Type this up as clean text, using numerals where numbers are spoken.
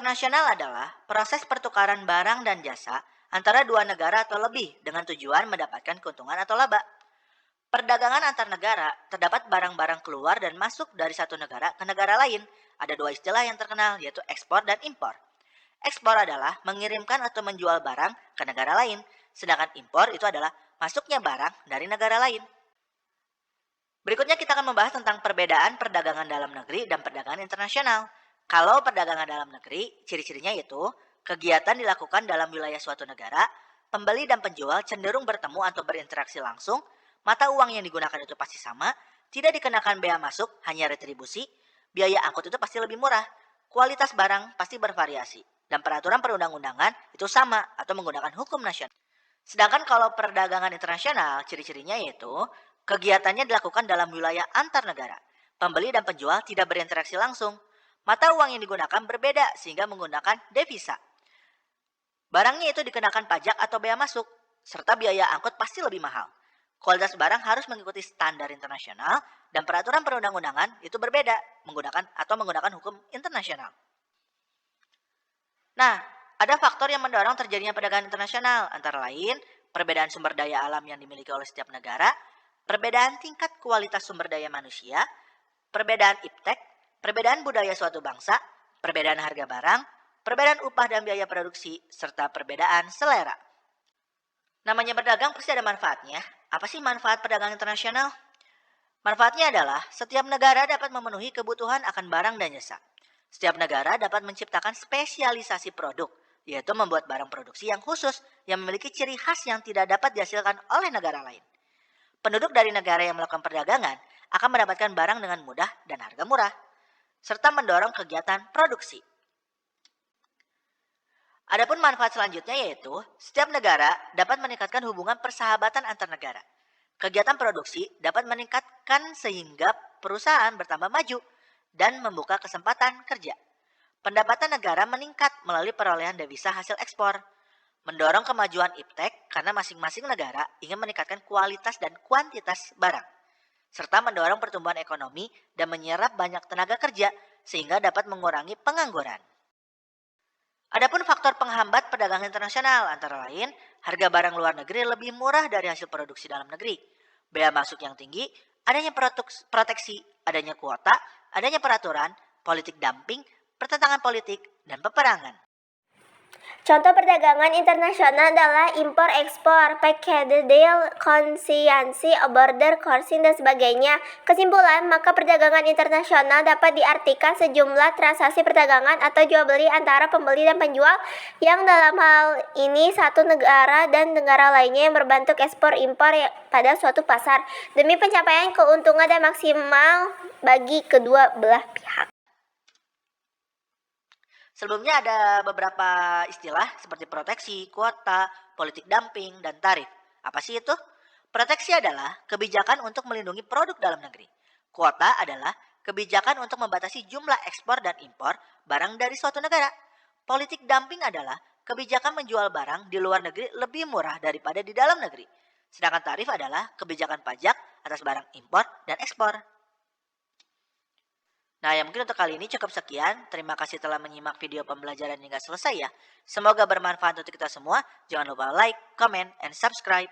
internasional adalah proses pertukaran barang dan jasa antara dua negara atau lebih dengan tujuan mendapatkan keuntungan atau laba. Perdagangan antar negara terdapat barang-barang keluar dan masuk dari satu negara ke negara lain. Ada dua istilah yang terkenal, yaitu ekspor dan impor. Ekspor adalah mengirimkan atau menjual barang ke negara lain, sedangkan impor itu adalah masuknya barang dari negara lain. Berikutnya kita akan membahas tentang perbedaan perdagangan dalam negeri dan perdagangan internasional. Kalau perdagangan dalam negeri, ciri-cirinya yaitu kegiatan dilakukan dalam wilayah suatu negara, pembeli dan penjual cenderung bertemu atau berinteraksi langsung, mata uang yang digunakan itu pasti sama, tidak dikenakan bea masuk, hanya retribusi, biaya angkut itu pasti lebih murah, kualitas barang pasti bervariasi, dan peraturan perundang-undangan itu sama atau menggunakan hukum nasional. Sedangkan kalau perdagangan internasional, ciri-cirinya yaitu kegiatannya dilakukan dalam wilayah antar negara. Pembeli dan penjual tidak berinteraksi langsung. Mata uang yang digunakan berbeda sehingga menggunakan devisa. Barangnya itu dikenakan pajak atau bea masuk, serta biaya angkut pasti lebih mahal. Kualitas barang harus mengikuti standar internasional dan peraturan perundang-undangan itu berbeda menggunakan hukum internasional. Nah, ada faktor yang mendorong terjadinya perdagangan internasional, antara lain perbedaan sumber daya alam yang dimiliki oleh setiap negara, perbedaan tingkat kualitas sumber daya manusia, perbedaan iptek, perbedaan budaya suatu bangsa, perbedaan harga barang, perbedaan upah dan biaya produksi, serta perbedaan selera. Namanya berdagang pasti ada manfaatnya. Apa sih manfaat perdagangan internasional? Manfaatnya adalah setiap negara dapat memenuhi kebutuhan akan barang dan jasa. Setiap negara dapat menciptakan spesialisasi produk, yaitu membuat barang produksi yang khusus yang memiliki ciri khas yang tidak dapat dihasilkan oleh negara lain. Penduduk dari negara yang melakukan perdagangan akan mendapatkan barang dengan mudah dan harga murah, serta mendorong kegiatan produksi. Adapun manfaat selanjutnya yaitu setiap negara dapat meningkatkan hubungan persahabatan antar negara. Kegiatan produksi dapat meningkatkan sehingga perusahaan bertambah maju dan membuka kesempatan kerja. Pendapatan negara meningkat melalui perolehan devisa hasil ekspor, mendorong kemajuan iptek karena masing-masing negara ingin meningkatkan kualitas dan kuantitas barang, serta mendorong pertumbuhan ekonomi dan menyerap banyak tenaga kerja sehingga dapat mengurangi pengangguran. Adapun faktor penghambat perdagangan internasional antara lain harga barang luar negeri lebih murah dari hasil produksi dalam negeri, bea masuk yang tinggi, adanya proteksi, adanya kuota, adanya peraturan, politik dumping, pertentangan politik, dan peperangan. Contoh perdagangan internasional adalah impor-ekspor, package deal, konsiansi, border crossing, dan sebagainya. Kesimpulan, maka perdagangan internasional dapat diartikan sejumlah transaksi perdagangan atau jual beli antara pembeli dan penjual yang dalam hal ini satu negara dan negara lainnya yang berbentuk ekspor-impor pada suatu pasar demi pencapaian keuntungan dan maksimal bagi kedua belah pihak. Sebelumnya ada beberapa istilah seperti proteksi, kuota, politik dumping, dan tarif. Apa sih itu? Proteksi adalah kebijakan untuk melindungi produk dalam negeri. Kuota adalah kebijakan untuk membatasi jumlah ekspor dan impor barang dari suatu negara. Politik dumping adalah kebijakan menjual barang di luar negeri lebih murah daripada di dalam negeri. Sedangkan tarif adalah kebijakan pajak atas barang impor dan ekspor. Nah, ya mungkin untuk kali ini cukup sekian. Terima kasih telah menyimak video pembelajaran hingga selesai ya. Semoga bermanfaat untuk kita semua. Jangan lupa like, comment, and subscribe.